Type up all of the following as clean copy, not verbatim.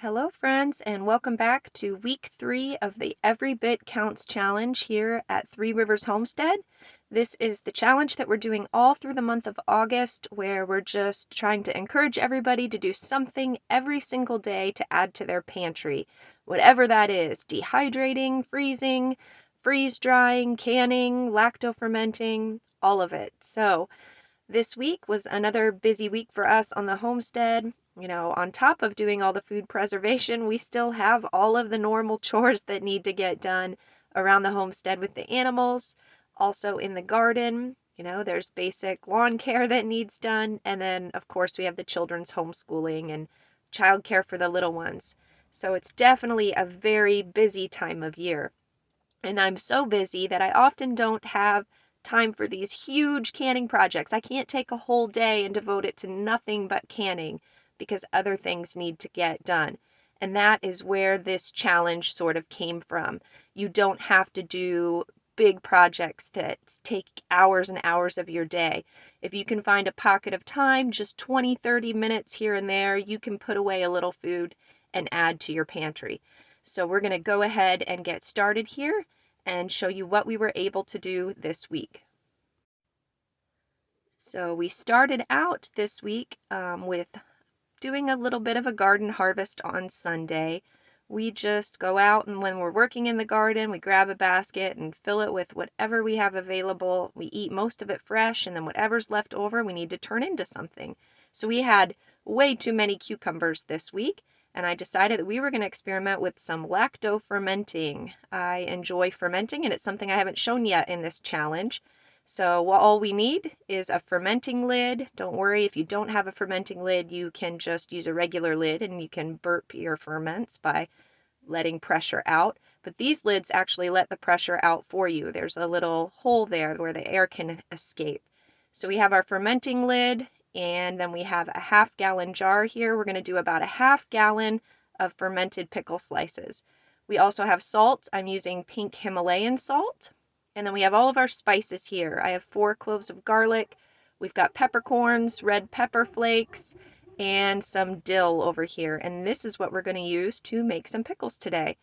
Hello, friends, and welcome back to week 3 of the Every Bit Counts challenge here at Three Rivers Homestead. This is the challenge that we're doing all through the month of August, where we're just trying to encourage everybody to do something every single day to add to their pantry. Whatever that is, dehydrating, freezing, freeze drying, canning, lacto fermenting, all of it. So, this week was another busy week for us on the homestead. On top of doing all the food preservation, we still have all of the normal chores that need to get done around the homestead with the animals. Also in the garden, there's basic lawn care that needs done. And then, of course, we have the children's homeschooling and childcare for the little ones. So it's definitely a very busy time of year. And I'm so busy that I often don't have time for these huge canning projects. I can't take a whole day and devote it to nothing but canning because other things need to get done. And that is where this challenge sort of came from. You don't have to do big projects that take hours and hours of your day. If you can find a pocket of time, just 20, 30 minutes here and there, you can put away a little food and add to your pantry. So we're going to go ahead and get started here and show you what we were able to do this week. So we started out this week with doing a little bit of a garden harvest on Sunday. We just go out, and when we're working in the garden, we grab a basket and fill it with whatever we have available. We eat most of it fresh, and then whatever's left over, we need to turn into something. So we had way too many cucumbers this week, and I decided that we were going to experiment with some lacto fermenting. I enjoy fermenting, and it's something I haven't shown yet in this challenge. So all we need is a fermenting lid. Don't worry, if you don't have a fermenting lid, you can just use a regular lid and you can burp your ferments by letting pressure out. But these lids actually let the pressure out for you. There's a little hole there where the air can escape. So we have our fermenting lid, and then we have a half-gallon jar here. We're going to do about a half-gallon of fermented pickle slices. We also have salt. I'm using pink Himalayan salt. And then we have all of our spices here. I have 4 cloves of garlic. We've got peppercorns, red pepper flakes, and some dill over here. And this is what we're going to use to make some pickles today.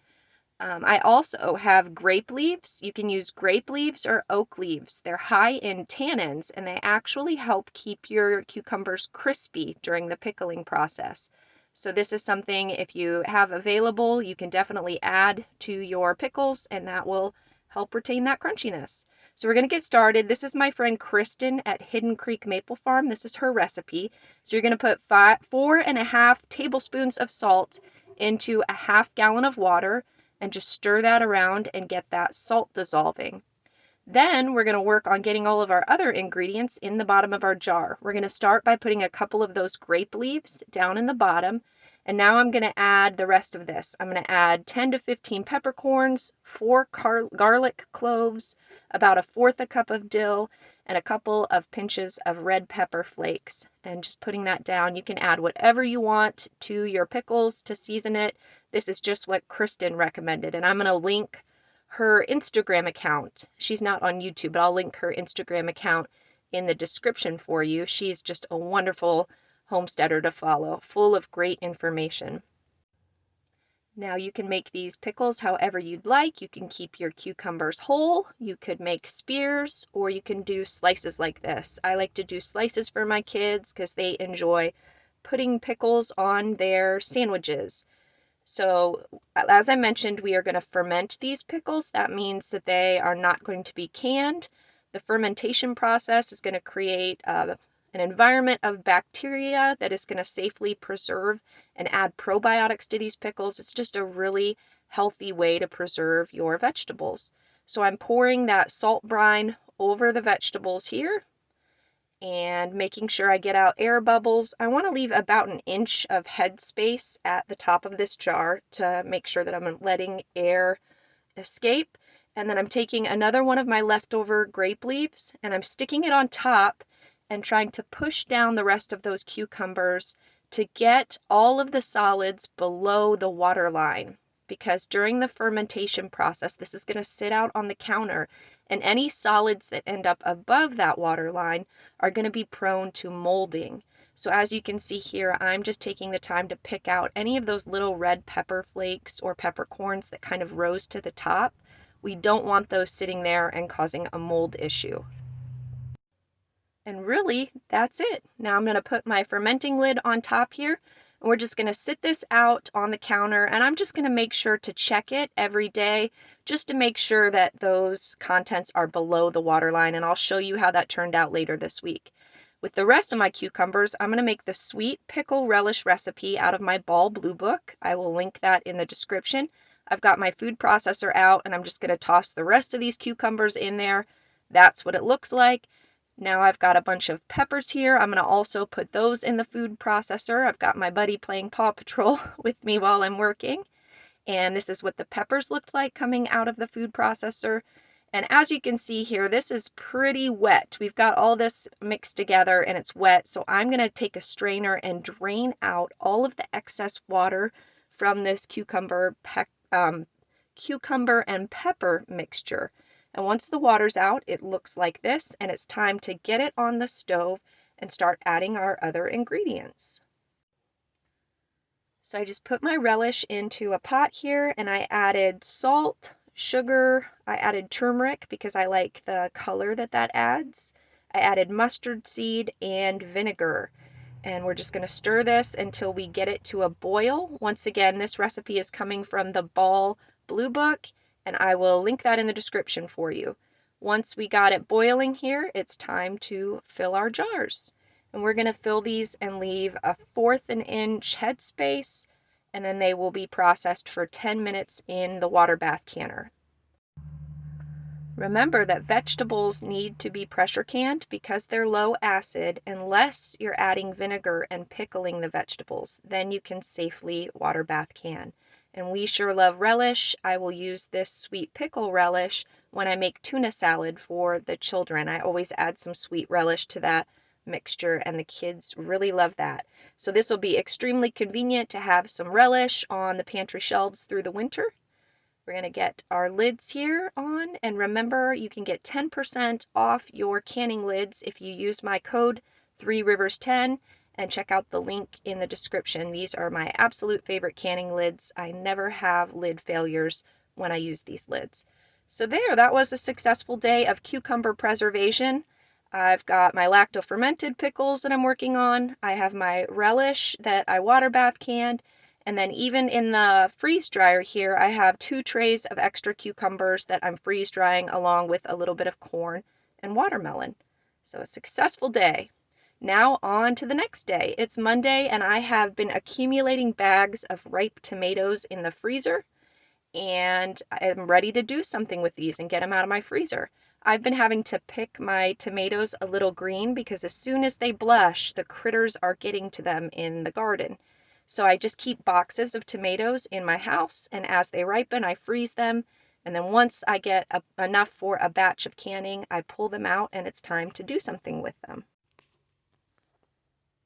I also have grape leaves. You can use grape leaves or oak leaves. They're high in tannins, and they actually help keep your cucumbers crispy during the pickling process. So this is something, if you have available, you can definitely add to your pickles, and that will help retain that crunchiness. So we're going to get started. This is my friend Kristen at Hidden Creek Maple Farm. This is her recipe. So you're going to put 4.5 tablespoons of salt into a half gallon of water and just stir that around and get that salt dissolving. Then we're going to work on getting all of our other ingredients in the bottom of our jar. We're going to start by putting a couple of those grape leaves down in the bottom. And now I'm going to add the rest of this. I'm going to add 10 to 15 peppercorns, 4 garlic cloves, about 1/4 cup of dill, and a couple of pinches of red pepper flakes. And just putting that down, you can add whatever you want to your pickles to season it. This is just what Kristen recommended. And I'm going to link her Instagram account. She's not on YouTube, but I'll link her Instagram account in the description for you. She's just a wonderful homesteader to follow, full of great information. Now you can make these pickles however you'd like. You can keep your cucumbers whole, you could make spears, or you can do slices like this. I like to do slices for my kids because they enjoy putting pickles on their sandwiches. So as I mentioned, we are going to ferment these pickles. That means that they are not going to be canned. The fermentation process is going to create an environment of bacteria that is going to safely preserve and add probiotics to these pickles. It's just a really healthy way to preserve your vegetables. So I'm pouring that salt brine over the vegetables here and making sure I get out air bubbles. I want to leave about 1 inch of head space at the top of this jar to make sure that I'm letting air escape. And then I'm taking another one of my leftover grape leaves and I'm sticking it on top and trying to push down the rest of those cucumbers to get all of the solids below the water line. Because during the fermentation process, this is going to sit out on the counter, and any solids that end up above that water line are going to be prone to molding. So as you can see here, I'm just taking the time to pick out any of those little red pepper flakes or peppercorns that kind of rose to the top. We don't want those sitting there and causing a mold issue. And really, that's it. Now I'm going to put my fermenting lid on top here, and we're just going to sit this out on the counter, and I'm just going to make sure to check it every day just to make sure that those contents are below the water line, and I'll show you how that turned out later this week. With the rest of my cucumbers, I'm going to make the sweet pickle relish recipe out of my Ball Blue Book. I will link that in the description. I've got my food processor out, and I'm just going to toss the rest of these cucumbers in there. That's what it looks like. Now I've got a bunch of peppers here. I'm going to also put those in the food processor. I've got my buddy playing Paw Patrol with me while I'm working. And this is what the peppers looked like coming out of the food processor. And as you can see here, this is pretty wet. We've got all this mixed together and it's wet. So I'm going to take a strainer and drain out all of the excess water from this cucumber and pepper mixture. And once the water's out, it looks like this, and it's time to get it on the stove and start adding our other ingredients. So I just put my relish into a pot here, and I added salt, sugar, I added turmeric because I like the color that adds. I added mustard seed and vinegar. And we're just going to stir this until we get it to a boil. Once again, this recipe is coming from the Ball Blue Book, and I will link that in the description for you. Once we got it boiling here, it's time to fill our jars. And we're going to fill these and leave a 1/4 inch headspace, and then they will be processed for 10 minutes in the water bath canner. Remember that vegetables need to be pressure canned because they're low acid unless you're adding vinegar and pickling the vegetables. Then you can safely water bath can. And we sure love relish. I will use this sweet pickle relish when I make tuna salad for the children. I always add some sweet relish to that mixture and the kids really love that. So this will be extremely convenient to have some relish on the pantry shelves through the winter. We're going to get our lids here on, and remember you can get 10% off your canning lids if you use my code 3rivers10 and check out the link in the description. These are my absolute favorite canning lids. I never have lid failures when I use these lids. So there, that was a successful day of cucumber preservation. I've got my lacto-fermented pickles that I'm working on. I have my relish that I water bath canned. And then even in the freeze dryer here, I have 2 trays of extra cucumbers that I'm freeze drying along with a little bit of corn and watermelon. So a successful day. Now on to the next day. It's Monday and I have been accumulating bags of ripe tomatoes in the freezer. And I'm ready to do something with these and get them out of my freezer. I've been having to pick my tomatoes a little green because as soon as they blush, the critters are getting to them in the garden. So I just keep boxes of tomatoes in my house, and as they ripen, I freeze them. And then once I get enough for a batch of canning, I pull them out and it's time to do something with them.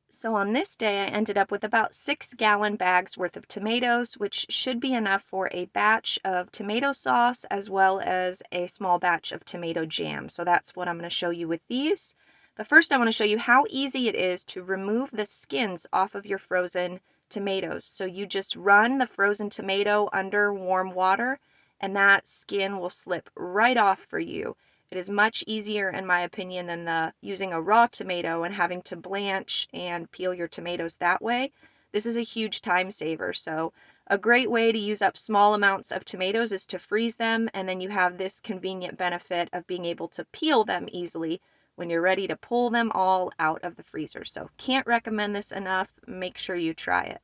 So on this day, I ended up with about 6-gallon bags worth of tomatoes, which should be enough for a batch of tomato sauce as well as a small batch of tomato jam. So that's what I'm going to show you with these. But first I want to show you how easy it is to remove the skins off of your frozen tomatoes. So you just run the frozen tomato under warm water and that skin will slip right off for you. It is much easier, in my opinion, than using a raw tomato and having to blanch and peel your tomatoes that way. This is a huge time saver. So a great way to use up small amounts of tomatoes is to freeze them, and then you have this convenient benefit of being able to peel them easily when you're ready to pull them all out of the freezer. So can't recommend this enough. Make sure you try it.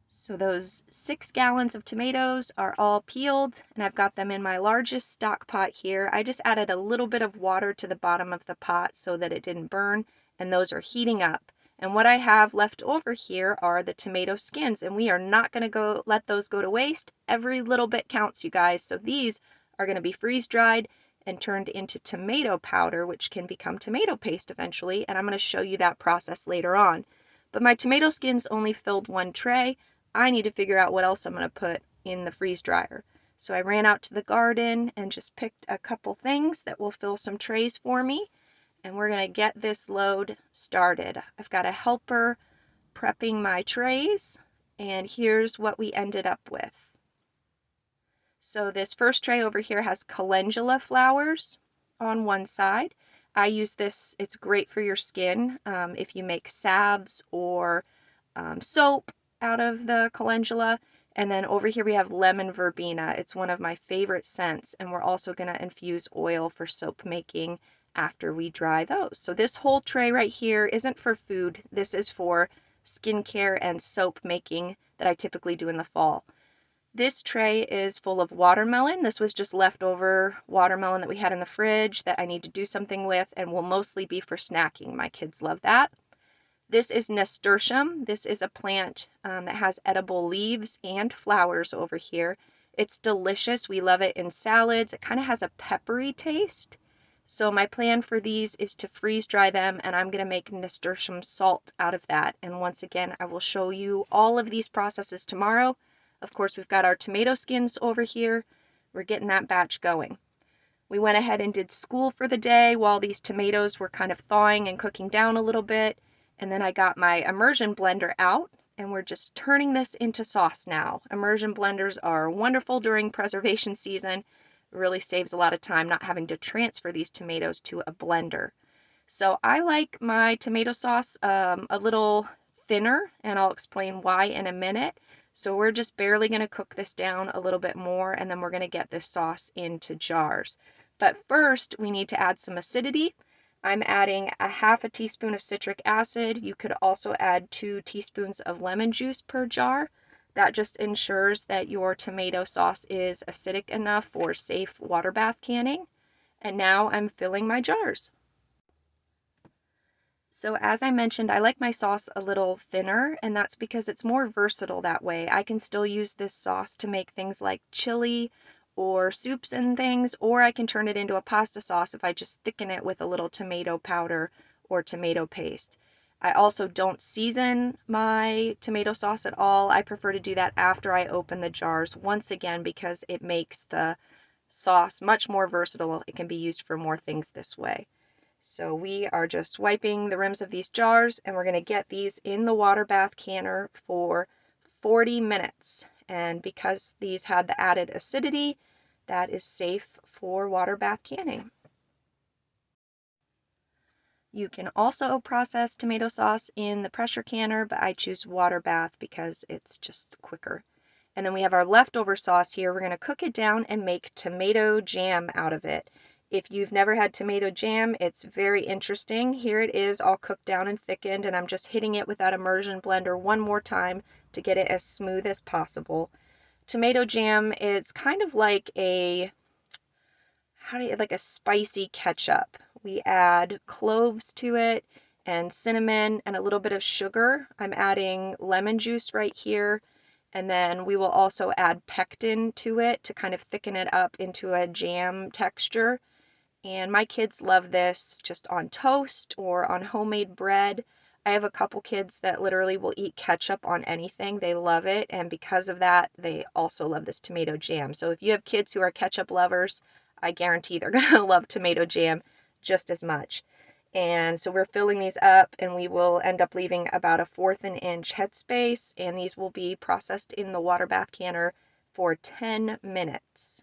So those 6 gallons of tomatoes are all peeled, and I've got them in my largest stock pot here. I just added a little bit of water to the bottom of the pot so that it didn't burn, and those are heating up. And what I have left over here are the tomato skins, and we are not going to let those go to waste. Every little bit counts, you guys. So these are going to be freeze dried and turned into tomato powder, which can become tomato paste eventually, and I'm going to show you that process later on. But my tomato skins only filled 1 tray. I need to figure out what else I'm going to put in the freeze dryer. So I ran out to the garden and just picked a couple things that will fill some trays for me. and we're gonna get this load started. I've got a helper prepping my trays, and here's what we ended up with. So this first tray over here has calendula flowers on one side. I use this, it's great for your skin if you make salves or soap out of the calendula. And then over here we have lemon verbena. It's one of my favorite scents, and we're also going to infuse oil for soap making after we dry those. So this whole tray right here isn't for food. This is for skincare and soap making that I typically do in the fall. This tray is full of watermelon. This was just leftover watermelon that we had in the fridge that I need to do something with, and will mostly be for snacking. My kids love that. This is nasturtium. This is a plant that has edible leaves and flowers over here. It's delicious. We love it in salads. It kind of has a peppery taste. So my plan for these is to freeze dry them, and I'm going to make nasturtium salt out of that. And once again, I will show you all of these processes tomorrow. Of course, we've got our tomato skins over here. We're getting that batch going. We went ahead and did school for the day while these tomatoes were kind of thawing and cooking down a little bit. And then I got my immersion blender out, and we're just turning this into sauce now. Immersion blenders are wonderful during preservation season. It really saves a lot of time not having to transfer these tomatoes to a blender. So I like my tomato sauce a little thinner, and I'll explain why in a minute. So we're just barely going to cook this down a little bit more, and then we're going to get this sauce into jars. But first, we need to add some acidity. I'm adding a half a teaspoon of citric acid. You could also add 2 teaspoons of lemon juice per jar. That just ensures that your tomato sauce is acidic enough for safe water bath canning. And now I'm filling my jars. So as I mentioned, I like my sauce a little thinner, and that's because it's more versatile that way. I can still use this sauce to make things like chili or soups and things, or I can turn it into a pasta sauce if I just thicken it with a little tomato powder or tomato paste. I also don't season my tomato sauce at all. I prefer to do that after I open the jars, once again, because it makes the sauce much more versatile. It can be used for more things this way. So we are just wiping the rims of these jars, and we're going to get these in the water bath canner for 40 minutes. And because these had the added acidity, that is safe for water bath canning. You can also process tomato sauce in the pressure canner, but I choose water bath because it's just quicker. And then we have our leftover sauce here. We're going to cook it down and make tomato jam out of it. If you've never had tomato jam, it's very interesting. Here it is all cooked down and thickened, and I'm just hitting it with that immersion blender one more time to get it as smooth as possible. Tomato jam, it's kind of like a spicy ketchup. We add cloves to it and cinnamon and a little bit of sugar. I'm adding lemon juice right here. And then we will also add pectin to it to kind of thicken it up into a jam texture. And my kids love this just on toast or on homemade bread. I have a couple kids that literally will eat ketchup on anything. They love it. And because of that, they also love this tomato jam. So if you have kids who are ketchup lovers, I guarantee they're going to love tomato jam just as much. And so we're filling these up, and we will end up leaving about 1/4 inch headspace, and these will be processed in the water bath canner for 10 minutes.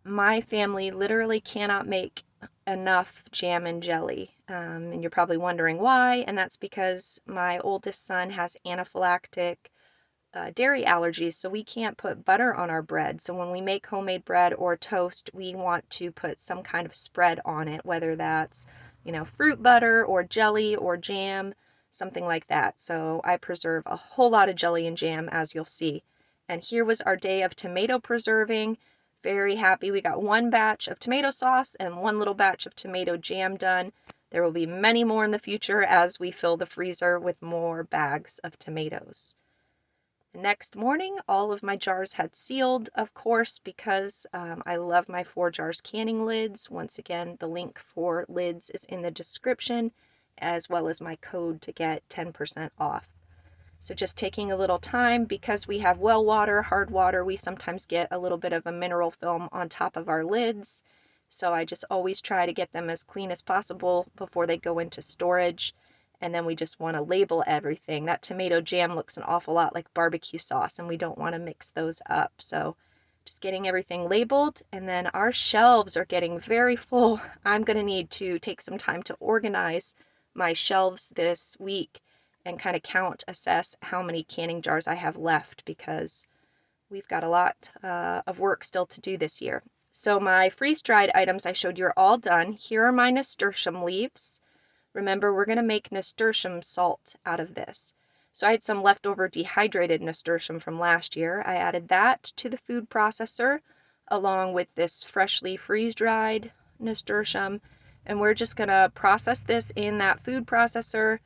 My family literally cannot make enough jam and jelly, and you're probably wondering why, and that's because my oldest son has anaphylactic dairy allergies, so we can't put butter on our bread. So when we make homemade bread or toast, we want to put some kind of spread on it, whether that's, fruit butter or jelly or jam, something like that. So I preserve a whole lot of jelly and jam, as you'll see. And here was our day of tomato preserving. Very happy. We got 1 batch of tomato sauce and 1 little batch of tomato jam done. There will be many more in the future as we fill the freezer with more bags of tomatoes. The next morning, all of my jars had sealed, of course, because I love my 4 jars canning lids. Once again, the link for lids is in the description, as well as my code to get 10% off. So just taking a little time, because we have well water, hard water, we sometimes get a little bit of a mineral film on top of our lids. So I just always try to get them as clean as possible before they go into storage. And then we just want to label everything. That tomato jam looks an awful lot like barbecue sauce, and we don't want to mix those up. So just getting everything labeled, and then our shelves are getting very full. I'm going to need to take some time to organize my shelves this week and kind of assess how many canning jars I have left, because we've got a lot of work still to do this year. So my freeze-dried items I showed you are all done. Here are my nasturtium leaves. Remember, we're going to make nasturtium salt out of this. So I had some leftover dehydrated nasturtium from last year. I added that to the food processor along with this freshly freeze-dried nasturtium, and we're just going to process this in that food processor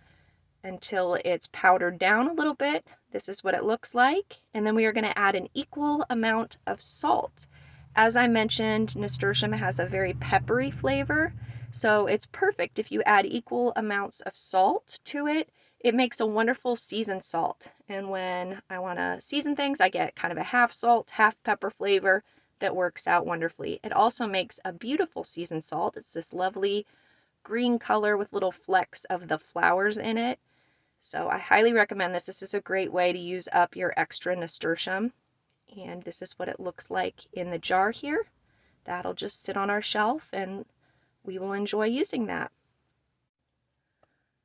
until it's powdered down a little bit. This is what it looks like. And then we are going to add an equal amount of salt. As I mentioned, nasturtium has a very peppery flavor, so it's perfect if you add equal amounts of salt to it. It makes a wonderful seasoned salt. And when I want to season things, I get kind of a half salt, half pepper flavor that works out wonderfully. It also makes a beautiful seasoned salt. It's this lovely green color with little flecks of the flowers in it. So I highly recommend this. This is a great way to use up your extra nasturtium. And this is what it looks like in the jar here. That'll just sit on our shelf and we will enjoy using that.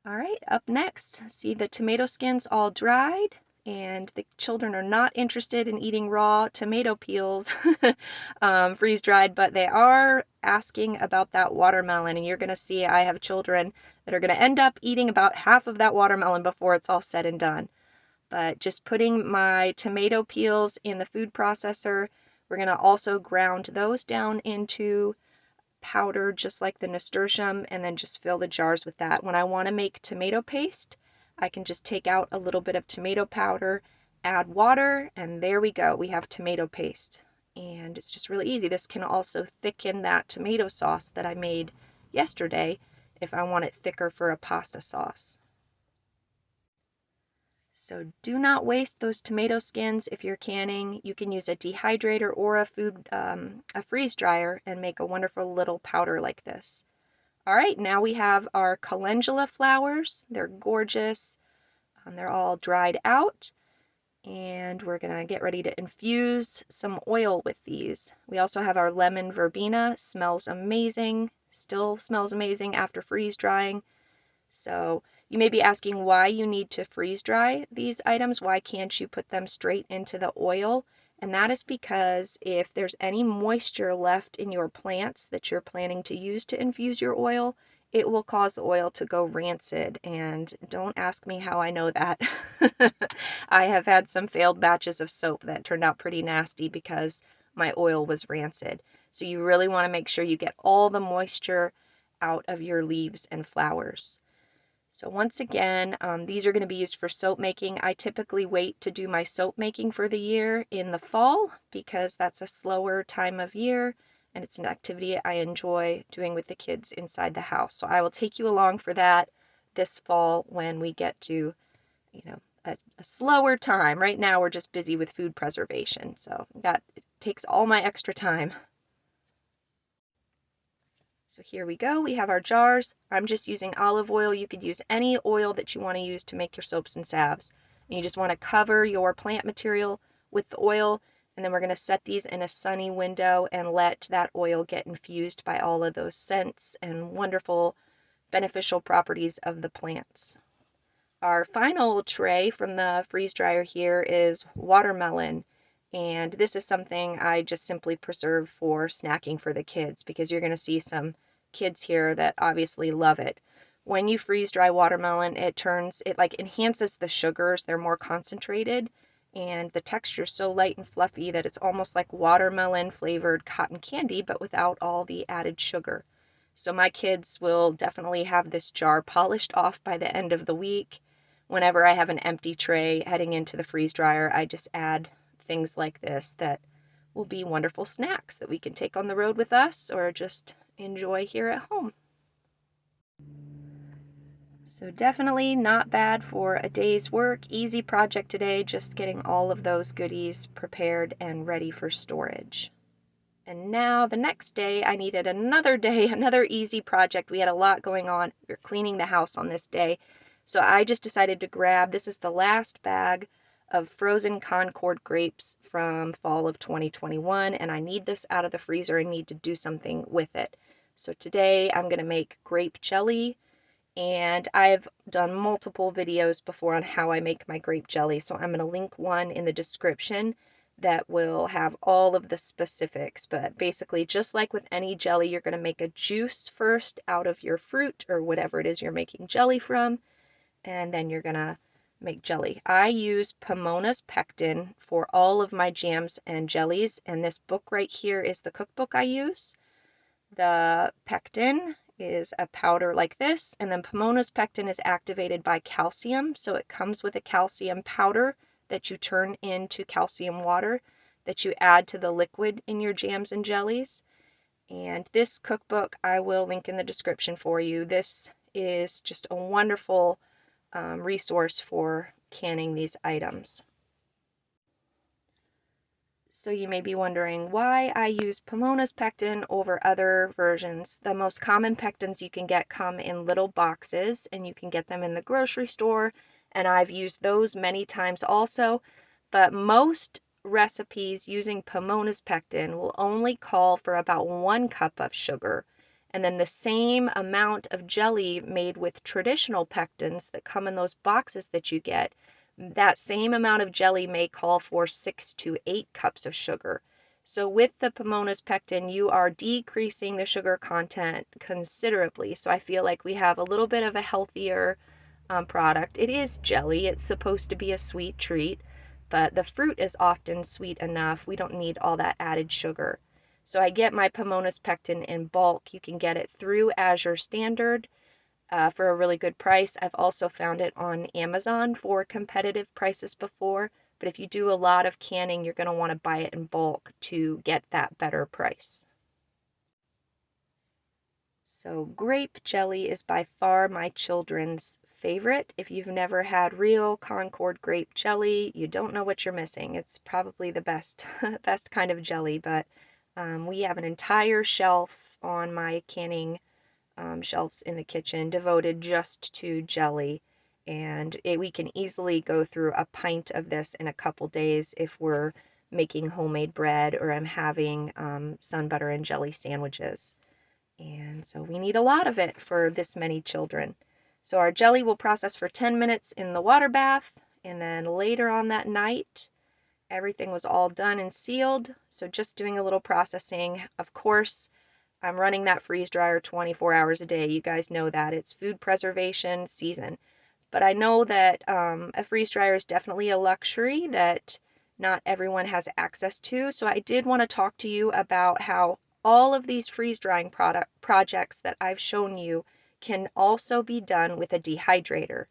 All right, up next, see the tomato skins all dried, and the children are not interested in eating raw tomato peels freeze-dried, but they are asking about that watermelon, and you're going to see I have children that are going to end up eating about half of that watermelon before it's all said and done. But just putting my tomato peels in the food processor, we're going to also ground those down into powder just like the nasturtium, and then just fill the jars with that. When I want to make tomato paste, I can just take out a little bit of tomato powder, add water, and there we go. We have tomato paste. And it's just really easy. This can also thicken that tomato sauce that I made yesterday if I want it thicker for a pasta sauce. So do not waste those tomato skins if you're canning. You can use a dehydrator or a freeze dryer and make a wonderful little powder like this. All right, now we have our calendula flowers. They're gorgeous. They're all dried out, and we're gonna get ready to infuse some oil with these. We also have our lemon verbena. Smells amazing. Still smells amazing after freeze drying. So you may be asking why you need to freeze dry these items. Why can't you put them straight into the oil? And that is because if there's any moisture left in your plants that you're planning to use to infuse your oil, it will cause the oil to go rancid. And don't ask me how I know that. I have had some failed batches of soap that turned out pretty nasty because my oil was rancid. So you really want to make sure you get all the moisture out of your leaves and flowers. So once again, these are going to be used for soap making. I typically wait to do my soap making for the year in the fall because that's a slower time of year and it's an activity I enjoy doing with the kids inside the house. So I will take you along for that this fall when we get to, a slower time. Right now we're just busy with food preservation, so it takes all my extra time. So here we go, we have our jars. I'm just using olive oil. You could use any oil that you want to use to make your soaps and salves. And you just want to cover your plant material with the oil, and then we're going to set these in a sunny window and let that oil get infused by all of those scents and wonderful beneficial properties of the plants. Our final tray from the freeze dryer here is watermelon. And this is something I just simply preserve for snacking for the kids because you're going to see some kids here that obviously love it. When you freeze dry watermelon, it enhances the sugars. They're more concentrated and the texture is so light and fluffy that it's almost like watermelon flavored cotton candy, but without all the added sugar. So my kids will definitely have this jar polished off by the end of the week. Whenever I have an empty tray heading into the freeze dryer, I just add things like this that will be wonderful snacks that we can take on the road with us or just enjoy here at home. So definitely not bad for a day's work. Easy project today, just getting all of those goodies prepared and ready for storage. And now the next day, I needed another day, another easy project. We had a lot going on. We were cleaning the house on this day. So I just decided to grab, this is the last bag of frozen Concord grapes from fall of 2021. And I need this out of the freezer and need to do something with it. So today I'm going to make grape jelly. And I've done multiple videos before on how I make my grape jelly. So I'm going to link one in the description that will have all of the specifics. But basically, just like with any jelly, you're going to make a juice first out of your fruit or whatever it is you're making jelly from, and then you're going to make jelly. I use Pomona's pectin for all of my jams and jellies, and this book right here is the cookbook I use. The pectin is a powder like this, and then Pomona's pectin is activated by calcium, so it comes with a calcium powder that you turn into calcium water that you add to the liquid in your jams and jellies. And this cookbook I will link in the description for you. This is just a wonderful resource for canning these items. So you may be wondering why I use Pomona's pectin over other versions. The most common pectins you can get come in little boxes, and you can get them in the grocery store, and I've used those many times also, but most recipes using Pomona's pectin will only call for about 1 cup of sugar, and then the same amount of jelly made with traditional pectins that come in those boxes that you get, that same amount of jelly may call for 6 to 8 cups of sugar. So with the Pomona's pectin, you are decreasing the sugar content considerably. So I feel like we have a little bit of a healthier product. It is jelly. It's supposed to be a sweet treat, but the fruit is often sweet enough. We don't need all that added sugar. So I get my Pomona's pectin in bulk. You can get it through Azure Standard for a really good price. I've also found it on Amazon for competitive prices before, but if you do a lot of canning, you're going to want to buy it in bulk to get that better price. So grape jelly is by far my children's favorite. If you've never had real Concord grape jelly, you don't know what you're missing. It's probably the best, best kind of jelly, but we have an entire shelf on my canning shelves in the kitchen devoted just to jelly, and we can easily go through a pint of this in a couple days if we're making homemade bread or I'm having sun butter and jelly sandwiches. And so we need a lot of it for this many children. So our jelly will process for 10 minutes in the water bath, and then later on that night everything was all done and sealed, so just doing a little processing. Of course, I'm running that freeze dryer 24 hours a day. You guys know that. It's food preservation season. But I know that a freeze dryer is definitely a luxury that not everyone has access to. So I did want to talk to you about how all of these freeze drying projects that I've shown you can also be done with a dehydrator.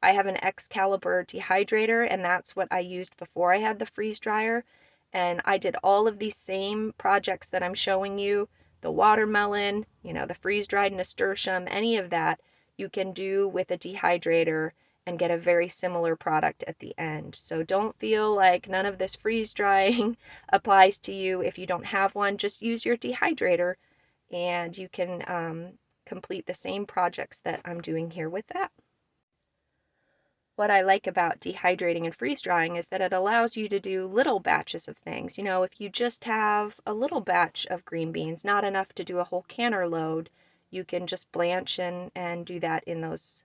I have an Excalibur dehydrator, and that's what I used before I had the freeze dryer. And I did all of these same projects that I'm showing you. The watermelon, the freeze-dried nasturtium, any of that you can do with a dehydrator and get a very similar product at the end. So don't feel like none of this freeze drying applies to you if you don't have one. Just use your dehydrator and you can complete the same projects that I'm doing here with that. What I like about dehydrating and freeze drying is that it allows you to do little batches of things. If you just have a little batch of green beans, not enough to do a whole canner load, you can just blanch and do that in those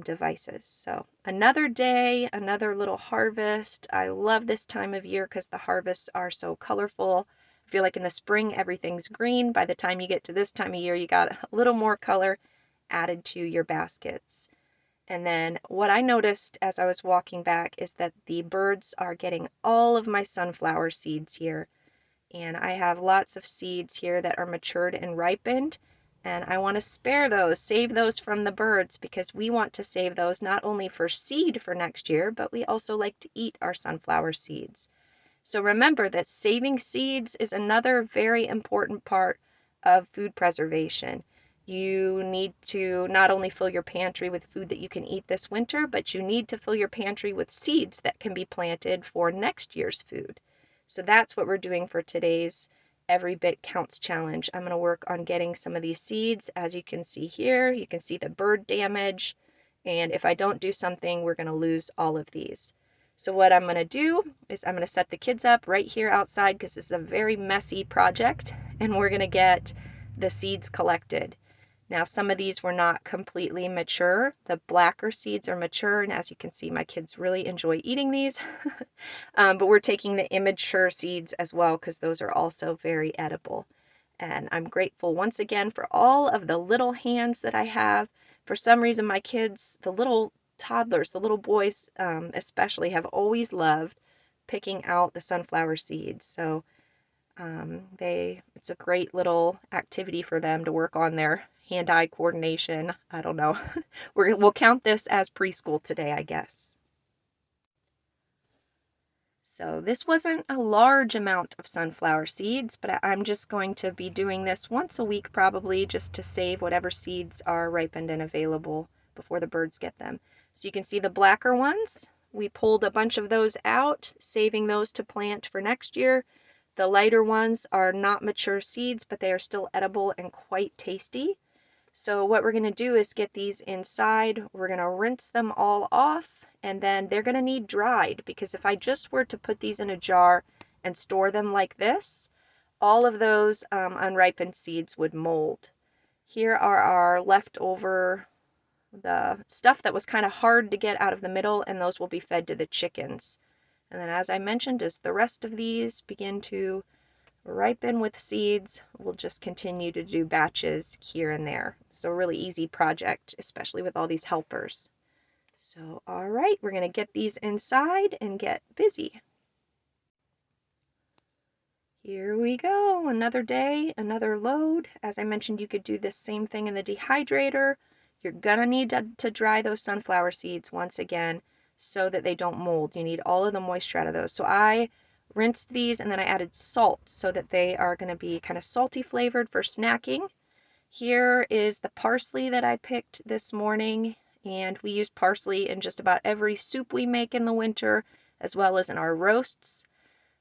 devices. So another day, another little harvest. I love this time of year because the harvests are so colorful. I feel like in the spring, everything's green. By the time you get to this time of year, you got a little more color added to your baskets. And then what I noticed as I was walking back is that the birds are getting all of my sunflower seeds here. And I have lots of seeds here that are matured and ripened. And I want to spare those, save those from the birds, because we want to save those not only for seed for next year, but we also like to eat our sunflower seeds. So remember that saving seeds is another very important part of food preservation. You need to not only fill your pantry with food that you can eat this winter, but you need to fill your pantry with seeds that can be planted for next year's food. So that's what we're doing for today's Every Bit Counts challenge. I'm going to work on getting some of these seeds. As you can see here, you can see the bird damage. And if I don't do something, we're going to lose all of these. So what I'm going to do is I'm going to set the kids up right here outside because this is a very messy project. And we're going to get the seeds collected. Now, some of these were not completely mature. The blacker seeds are mature, and as you can see, my kids really enjoy eating these. But we're taking the immature seeds as well because those are also very edible. And I'm grateful once again for all of the little hands that I have. For some reason, my kids, the little toddlers, the little boys especially, have always loved picking out the sunflower seeds. So it's a great little activity for them to work on their hand-eye coordination. I don't know. We'll count this as preschool today, I guess. So this wasn't a large amount of sunflower seeds, but I'm just going to be doing this once a week probably just to save whatever seeds are ripened and available before the birds get them. So you can see the blacker ones. We pulled a bunch of those out, saving those to plant for next year. The lighter ones are not mature seeds, but they are still edible and quite tasty. So what we're going to do is get these inside. We're going to rinse them all off, and then they're going to need dried, because if I just were to put these in a jar and store them like this, all of those unripened seeds would mold. Here are our leftover, the stuff that was kind of hard to get out of the middle, and those will be fed to the chickens. And then, as I mentioned, as the rest of these begin to ripen with seeds, we'll just continue to do batches here and there. So a really easy project, especially with all these helpers. So, all right, we're going to get these inside and get busy. Here we go, another day, another load. As I mentioned, you could do this same thing in the dehydrator. You're gonna need to dry those sunflower seeds once again so that they don't mold. You need all of the moisture out of those. So I rinsed these and then I added salt so that they are gonna be kind of salty flavored for snacking. Here is the parsley that I picked this morning, and we use parsley in just about every soup we make in the winter, as well as in our roasts.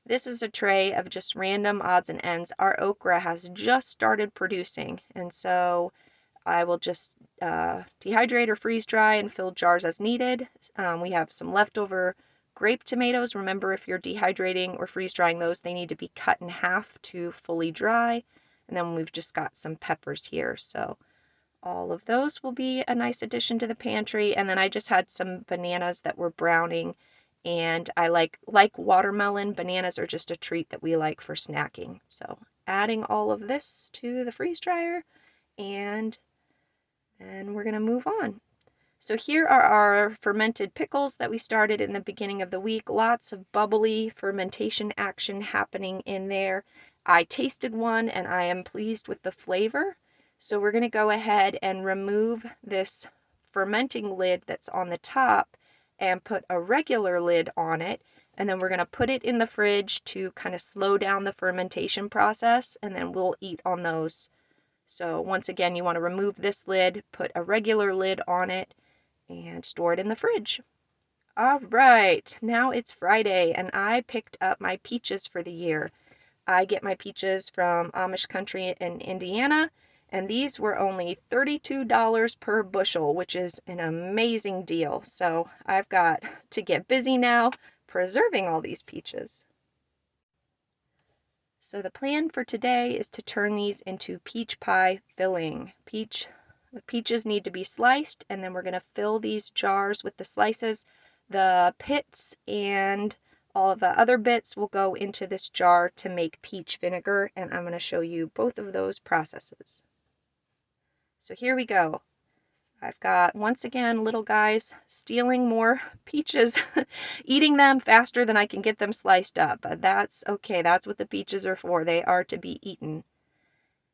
This is a tray of just random odds and ends. Our okra has just started producing, and so I will just dehydrate or freeze dry and fill jars as needed. We have some leftover grape tomatoes. Remember, if you're dehydrating or freeze drying those, they need to be cut in half to fully dry. And then we've just got some peppers here. So all of those will be a nice addition to the pantry. And then I just had some bananas that were browning. And I like watermelon. Bananas are just a treat that we like for snacking. So adding all of this to the freeze dryer, and then we're going to move on. So here are our fermented pickles that we started in the beginning of the week. Lots of bubbly fermentation action happening in there. I tasted one and I am pleased with the flavor. So we're going to go ahead and remove this fermenting lid that's on the top and put a regular lid on it. And then we're going to put it in the fridge to kind of slow down the fermentation process, and then we'll eat on those. So once again, you want to remove this lid, put a regular lid on it, and store it in the fridge. All right, now it's Friday, and I picked up my peaches for the year. I get my peaches from Amish country in Indiana, and these were only $32 per bushel, which is an amazing deal. So I've got to get busy now preserving all these peaches. So the plan for today is to turn these into peach pie filling. The peaches need to be sliced, and then we're going to fill these jars with the slices. The pits and all of the other bits will go into this jar to make peach vinegar, and I'm going to show you both of those processes. So here we go. I've got, once again, little guys stealing more peaches, eating them faster than I can get them sliced up. That's okay. That's what the peaches are for. They are to be eaten.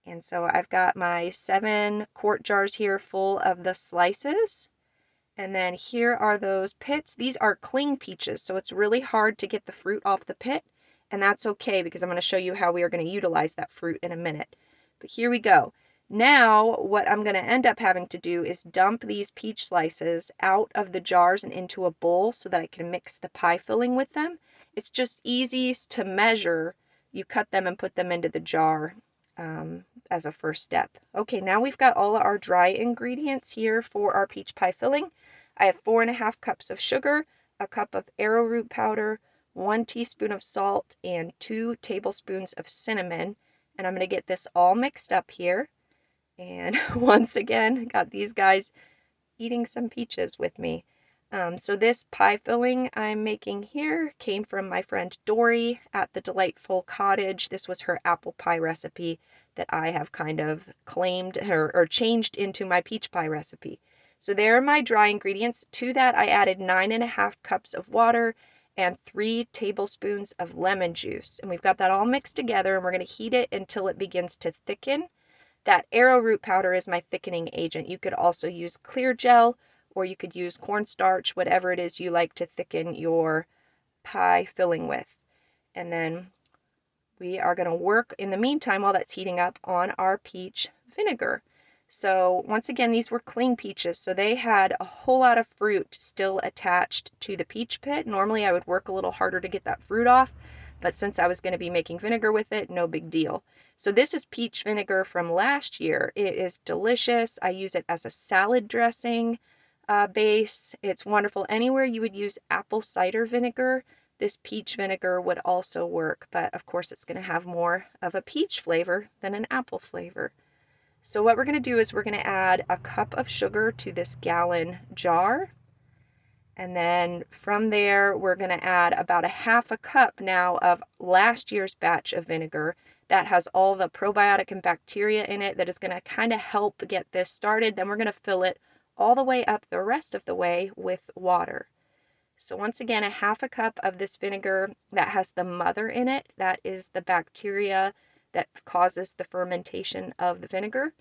And so I've got my 7 quart jars here full of the slices. And then here are those pits. These are cling peaches, so it's really hard to get the fruit off the pit. And that's okay, because I'm going to show you how we are going to utilize that fruit in a minute. But here we go. Now, what I'm going to end up having to do is dump these peach slices out of the jars and into a bowl so that I can mix the pie filling with them. It's just easiest to measure you cut them and put them into the jar as a first step. Okay, now we've got all our dry ingredients here for our peach pie filling. I have 4.5 cups of sugar, a cup of arrowroot powder, 1 teaspoon of salt, and 2 tablespoons of cinnamon. And I'm going to get this all mixed up here. And once again, got these guys eating some peaches with me. So this pie filling I'm making here came from my friend Dory at the Delightful Cottage. This was her apple pie recipe that I have kind of claimed or changed into my peach pie recipe. So there are my dry ingredients. To that I added 9.5 cups of water and 3 tablespoons of lemon juice. And we've got that all mixed together, and we're going to heat it until it begins to thicken. That arrowroot powder is my thickening agent. You could also use clear gel, or you could use cornstarch, whatever it is you like to thicken your pie filling with. And then we are going to work, in the meantime, while that's heating up, on our peach vinegar. So once again, these were clean peaches, so they had a whole lot of fruit still attached to the peach pit. Normally I would work a little harder to get that fruit off, but since I was going to be making vinegar with it, no big deal. So this is peach vinegar from last year. It is delicious. I use it as a salad dressing base. It's wonderful. Anywhere you would use apple cider vinegar, this peach vinegar would also work, but of course it's going to have more of a peach flavor than an apple flavor. So what we're going to do is we're going to add a cup of sugar to this gallon jar. And then from there, we're going to add about 1/2 cup now of last year's batch of vinegar that has all the probiotic and bacteria in it that is going to kind of help get this started. Then we're going to fill it all the way up the rest of the way with water. So once again, 1/2 cup of this vinegar that has the mother in it. That is the bacteria that causes the fermentation of the vinegar.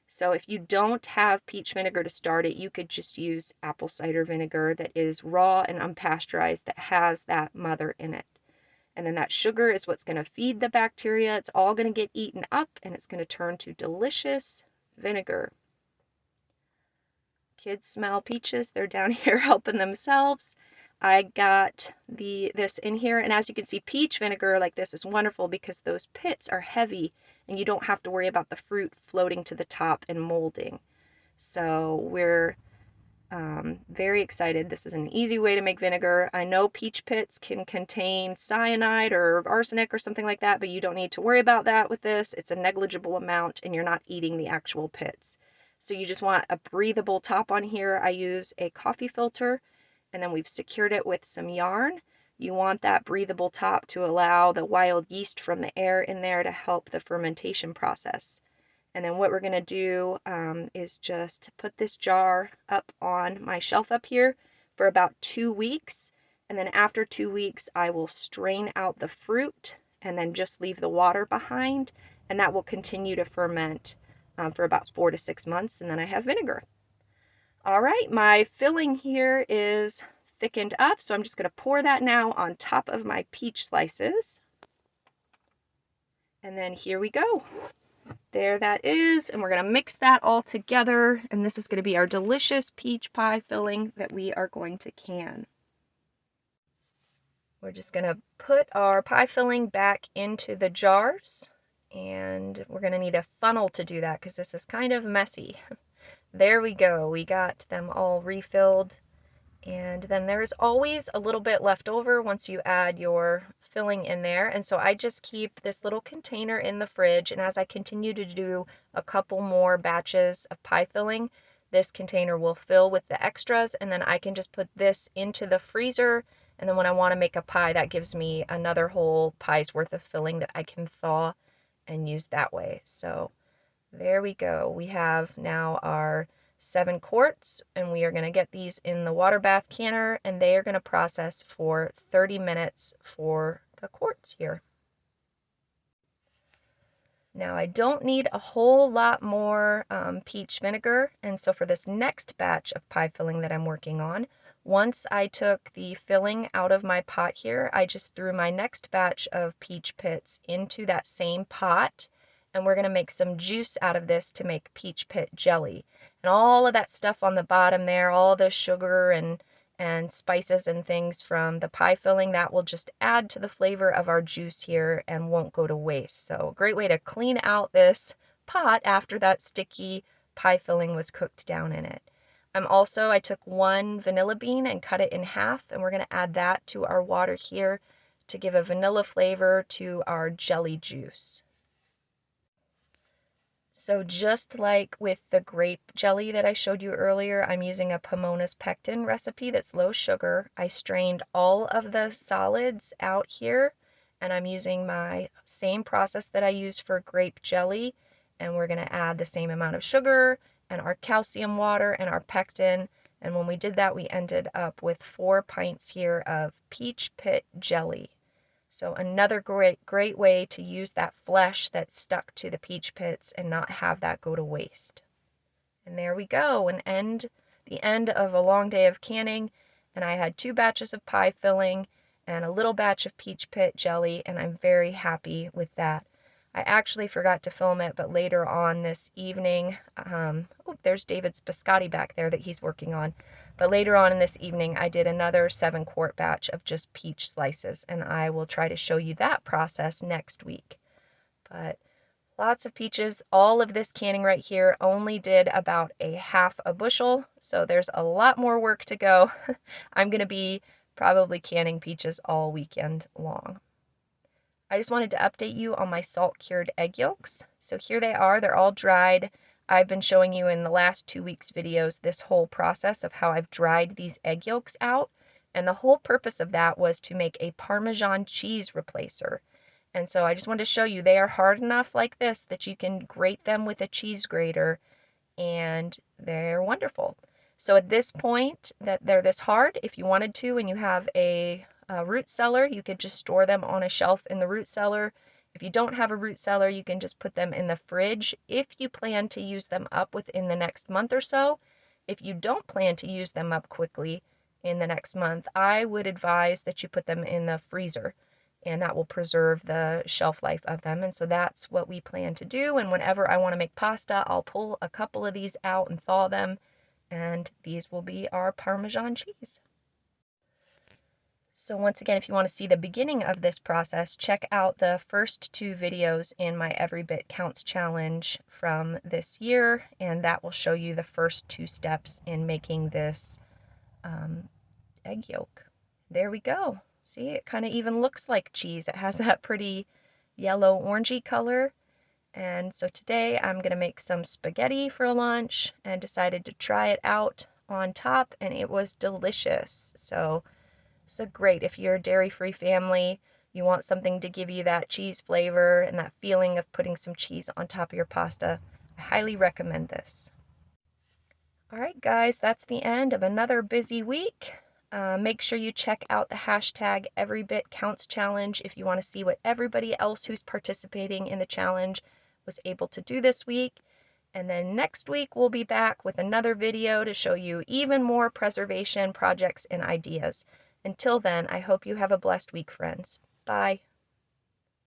So if you don't have peach vinegar to start it, you could just use apple cider vinegar that is raw and unpasteurized that has that mother in it. And then that sugar is what's going to feed the bacteria. It's all going to get eaten up, and it's going to turn to delicious vinegar. Kids smell peaches. They're down here helping themselves. I got this in here, and as you can see, peach vinegar like this is wonderful because those pits are heavy and you don't have to worry about the fruit floating to the top and molding. So we're very excited. This is an easy way to make vinegar. I know peach pits can contain cyanide or arsenic or something like that, but you don't need to worry about that with this. It's a negligible amount and you're not eating the actual pits. So you just want a breathable top on here. I use a coffee filter, and then we've secured it with some yarn. You want that breathable top to allow the wild yeast from the air in there to help the fermentation process. And then what we're going to do is just put this jar up on my shelf up here for about 2 weeks. And then after 2 weeks, I will strain out the fruit and then just leave the water behind. And that will continue to ferment for about 4 to 6 months. And then I have vinegar. All right, my filling here is thickened up, so I'm just going to pour that now on top of my peach slices. And then here we go. There that is, and we're going to mix that all together, and this is going to be our delicious peach pie filling that we are going to can. We're just going to put our pie filling back into the jars, and we're going to need a funnel to do that because this is kind of messy. There we go. We got them all refilled. And then there's always a little bit left over once you add your filling in there. And so I just keep this little container in the fridge. And as I continue to do a couple more batches of pie filling, this container will fill with the extras. And then I can just put this into the freezer. And then when I want to make a pie, that gives me another whole pie's worth of filling that I can thaw and use that way. So there we go. We have now our 7 quarts, and we are going to get these in the water bath canner, and they are going to process for 30 minutes for the quarts here. Now I don't need a whole lot more peach vinegar, and so for this next batch of pie filling that I'm working on, once I took the filling out of my pot here, I just threw my next batch of peach pits into that same pot, and we're going to make some juice out of this to make peach pit jelly. And all of that stuff on the bottom there, all the sugar and and spices and things from the pie filling. That will just add to the flavor of our juice here and won't go to waste. So a great way to clean out this pot after that sticky pie filling was cooked down in it. I took one vanilla bean and cut it in half, and we're going to add that to our water here to give a vanilla flavor to our jelly juice. So just like with the grape jelly that I showed you earlier, I'm using a Pomona's pectin recipe that's low sugar. I strained all of the solids out here, and I'm using my same process that I use for grape jelly, and we're going to add the same amount of sugar and our calcium water and our pectin. And when we did that, we ended up with 4 pints here of peach pit jelly. So another great way to use that flesh that's stuck to the peach pits and not have that go to waste. And there we go, the end of a long day of canning, and I had 2 batches of pie filling and a little batch of peach pit jelly, and I'm very happy with that. I actually forgot to film it, but later on this evening, there's David's biscotti back there that he's working on. But later on in this evening, I did another 7-quart batch of just peach slices, and I will try to show you that process next week. But lots of peaches. All of this canning right here only did about a half a bushel, so there's a lot more work to go. I'm going to be probably canning peaches all weekend long. I just wanted to update you on my salt-cured egg yolks. So here they are. They're all dried. I've been showing you in the last 2 weeks' videos this whole process of how I've dried these egg yolks out. And the whole purpose of that was to make a Parmesan cheese replacer. And so I just wanted to show you they are hard enough like this that you can grate them with a cheese grater, and they're wonderful. So at this point that they're this hard, if you wanted to and you have a root cellar, you could just store them on a shelf in the root cellar. If you don't have a root cellar, you can just put them in the fridge if you plan to use them up within the next month or so. If you don't plan to use them up quickly in the next month, I would advise that you put them in the freezer, and that will preserve the shelf life of them. And so that's what we plan to do. And whenever I want to make pasta, I'll pull a couple of these out and thaw them, and these will be our Parmesan cheese. So once again, if you want to see the beginning of this process, check out the first 2 videos in my Every Bit Counts challenge from this year, and that will show you the first 2 steps in making this egg yolk. There we go. See, it kind of even looks like cheese. It has that pretty yellow orangey color. And so today I'm going to make some spaghetti for lunch and decided to try it out on top, and it was delicious. So great if you're a dairy-free family, you want something to give you that cheese flavor and that feeling of putting some cheese on top of your pasta. I highly recommend this. All right, guys, that's the end of another busy week. Make sure you check out the hashtag EveryBitCounts challenge if you want to see what everybody else who's participating in the challenge was able to do this week. And then next week we'll be back with another video to show you even more preservation projects and ideas. Until then, I hope you have a blessed week, friends. Bye.